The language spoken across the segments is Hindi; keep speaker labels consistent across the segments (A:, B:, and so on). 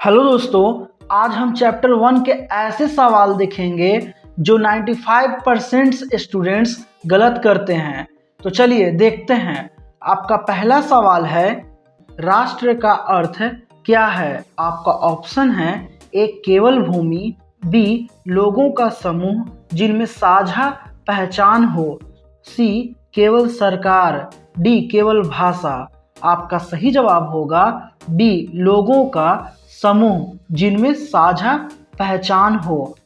A: हेलो दोस्तों, आज हम चैप्टर 1 के ऐसे सवाल देखेंगे जो 95% स्टूडेंट्स गलत करते हैं। तो चलिए देखते हैं। आपका पहला सवाल है, राष्ट्र का अर्थ क्या है? आपका ऑप्शन है ए केवल भूमि, बी लोगों का समूह जिनमें साझा पहचान हो, सी केवल सरकार, डी केवल भाषा। आपका सही जवाब होगा बी लोगों का समूह जिनमें साझा पहचान हो।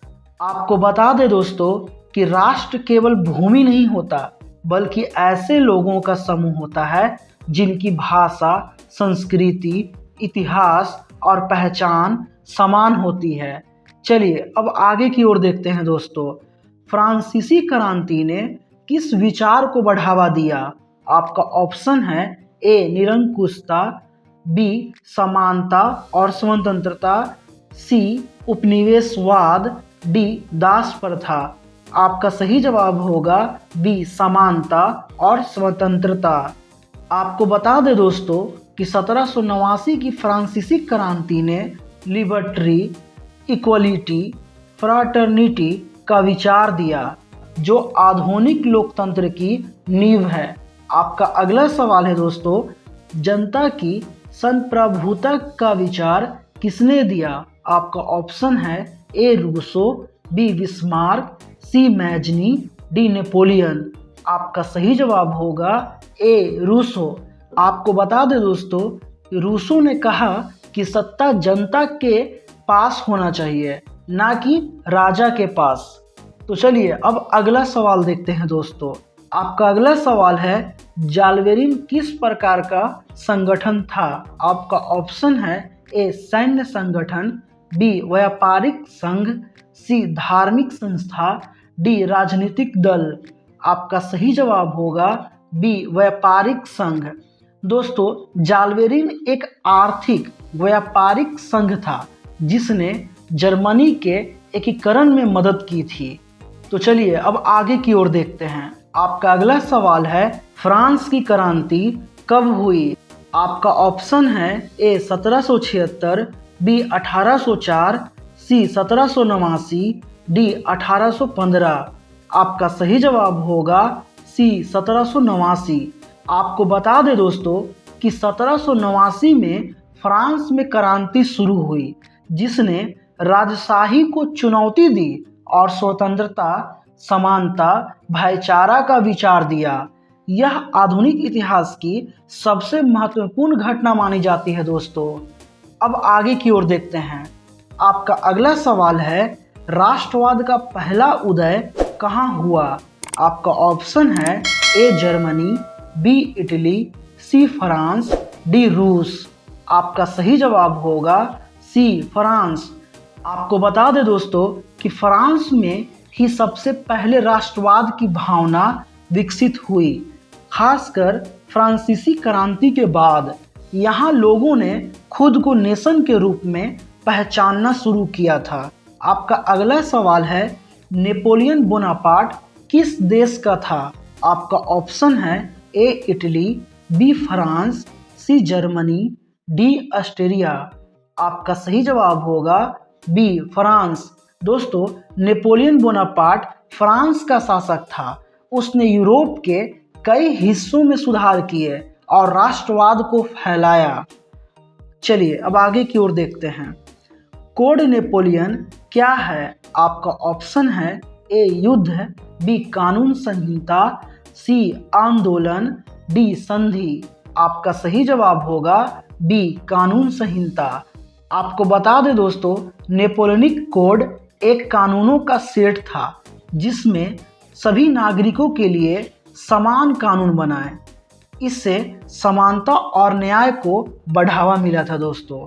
A: आपको बता दें दोस्तों कि राष्ट्र केवल भूमि नहीं होता, बल्कि ऐसे लोगों का समूह होता है जिनकी भाषा, संस्कृति, इतिहास और पहचान समान होती है। चलिए अब आगे की ओर देखते हैं दोस्तों। फ्रांसीसी क्रांति ने किस विचार को बढ़ावा दिया? आपका ऑप्शन है ए निरंकुशता, बी समानता और स्वतंत्रता, सी उपनिवेशवाद, डी दास प्रथा। आपका सही जवाब होगा बी समानता और स्वतंत्रता। आपको बता दें दोस्तों कि 1789 की फ्रांसीसी क्रांति ने लिबर्टी, इक्वलिटी, फ्राटर्निटी का विचार दिया, जो आधुनिक लोकतंत्र की नींव है। आपका अगला सवाल है दोस्तों, जनता की संप्रभुता का विचार किसने दिया? आपका ऑप्शन है ए रूसो, बी बिस्मार्क, सी मैजनी, डी नेपोलियन। आपका सही जवाब होगा ए रूसो। आपको बता दें दोस्तों, रूसो ने कहा कि सत्ता जनता के पास होना चाहिए, ना कि राजा के पास। तो चलिए अब अगला सवाल देखते हैं दोस्तों। आपका अगला सवाल है, जालवेरिन किस प्रकार का संगठन था? आपका ऑप्शन है ए सैन्य संगठन, बी व्यापारिक संघ, सी धार्मिक संस्था, डी राजनीतिक दल। आपका सही जवाब होगा बी व्यापारिक संघ। दोस्तों, जालवेरिन एक आर्थिक व्यापारिक संघ था जिसने जर्मनी के एकीकरण में मदद की थी। तो चलिए अब आगे की ओर देखते हैं। आपका अगला सवाल है, फ्रांस की क्रांति कब हुई? आपका ऑप्शन है ए 1776, बी 1804, सी 1789, डी 1815। आपका सही जवाब होगा सी 1789। आपको बता दें दोस्तों कि 1789 में फ्रांस में क्रांति शुरू हुई, जिसने राजशाही को चुनौती दी और स्वतंत्रता, समानता, भाईचारा का विचार दिया। यह आधुनिक इतिहास की सबसे महत्वपूर्ण घटना मानी जाती है दोस्तों। अब आगे की ओर देखते हैं। आपका अगला सवाल है, राष्ट्रवाद का पहला उदय कहाँ हुआ? आपका ऑप्शन है A Germany, B Italy, C France, D रूस। आपका सही जवाब होगा सी फ्रांस। आपको बता दें दोस्तों कि फ्रांस में ही सबसे पहले राष्ट्रवाद की भावना विकसित हुई। खासकर फ्रांसीसी क्रांति के बाद यहाँ लोगों ने खुद को नेशन के रूप में पहचानना शुरू किया था। आपका अगला सवाल है, नेपोलियन बोनापार्ट किस देश का था? आपका ऑप्शन है A Italy, B France, C Germany, D Austria. आपका सही जवाब होगा बी फ्रांस। दोस्तों, नेपोलियन बोनापार्ट फ्रांस का शासक था। उसने यूरोप के कई हिस्सों में सुधार किए और राष्ट्रवाद को फैलाया। चलिए अब आगे की ओर देखते हैं। कोड नेपोलियन क्या है? आपका ऑप्शन है ए युद्ध, बी कानून संहिता, सी आंदोलन, डी संधि। आपका सही जवाब होगा बी कानून संहिता। आपको बता दें दोस्तों, नेपोलियनिक कोड एक कानूनों का सेट था जिसमें सभी नागरिकों के लिए समान कानून बनाए। इससे समानता और न्याय को बढ़ावा मिला था दोस्तों।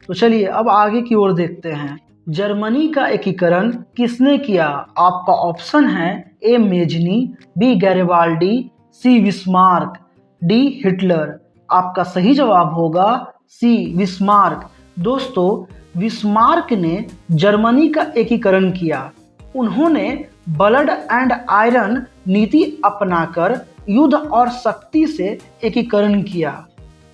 A: तो चलिए अब आगे की ओर देखते हैं। जर्मनी का एकीकरण किसने किया? आपका ऑप्शन है ए मेजनी, बी गैरिबाल्डी, सी बिस्मार्क, डी हिटलर। आपका सही जवाब होगा सी बिस्मार्क। दोस्तों, बिस्मार्क ने जर्मनी का एकीकरण किया। उन्होंने ब्लड एंड आयरन नीति अपनाकर युद्ध और शक्ति से एकीकरण किया।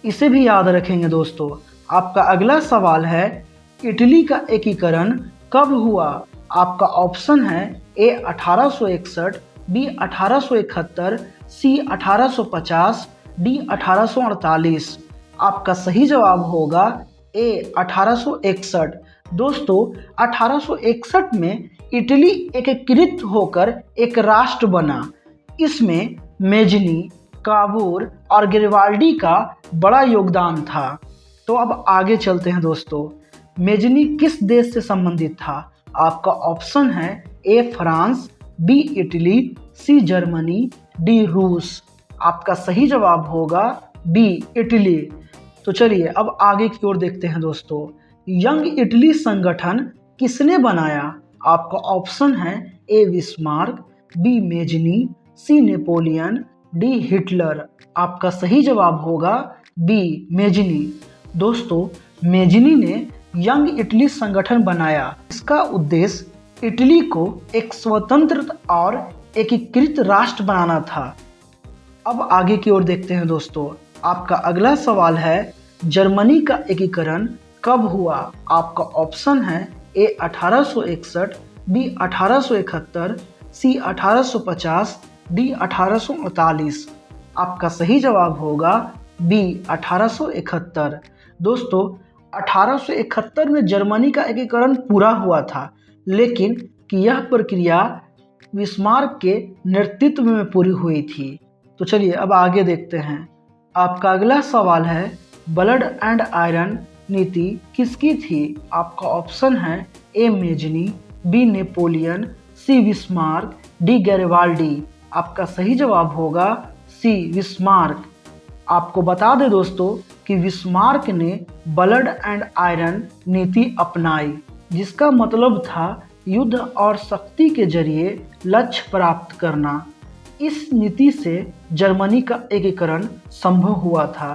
A: इसे भी याद रखेंगे दोस्तों। आपका अगला सवाल है, इटली का एकीकरण कब हुआ? आपका ऑप्शन है ए 1861, बी 1871, सी 1850, डी 1848। आपका सही जवाब होगा ए 1861। दोस्तों 1861 में इटली एकीकृत होकर एक राष्ट्र बना। इसमें मेजनी, काबूल और गरिबाल्डी का बड़ा योगदान था। तो अब आगे चलते हैं दोस्तों। मेजनी किस देश से संबंधित था? आपका ऑप्शन है A France, B Italy, C Germany, D रूस। आपका सही जवाब होगा बी इटली। तो चलिए अब आगे की ओर देखते हैं दोस्तों। यंग इटली संगठन किसने बनाया? आपका ऑप्शन है ए बिस्मार्क, बी मेजनी, सी नेपोलियन, डी हिटलर। आपका सही जवाब होगा बी मेजनी। दोस्तों मेजनी ने यंग इटली संगठन बनाया। इसका उद्देश्य इटली को एक स्वतंत्र और एकीकृत राष्ट्र बनाना था। अब आगे की ओर देखते हैं दोस्तों। आपका अगला सवाल है जर्मनी का एकीकरण कब हुआ? आपका ऑप्शन है ए 1861, बी 1871, सी 1850, डी 1848। आपका सही जवाब होगा बी 1871। दोस्तों 1871 में जर्मनी का एकीकरण पूरा हुआ था, लेकिन कि यह प्रक्रिया बिस्मार्क के नेतृत्व में पूरी हुई थी। तो चलिए अब आगे देखते हैं। आपका अगला सवाल है ब्लड एंड आयरन नीति किसकी थी? आपका ऑप्शन है ए मेजनी, बी नेपोलियन, सी बिस्मार्क, डी गैरिबाल्डी। आपका सही जवाब होगा सी बिस्मार्क। आपको बता दें दोस्तों कि बिस्मार्क ने ब्लड एंड आयरन नीति अपनाई, जिसका मतलब था युद्ध और शक्ति के जरिए लक्ष्य प्राप्त करना। इस नीति से जर्मनी का एकीकरण संभव हुआ था।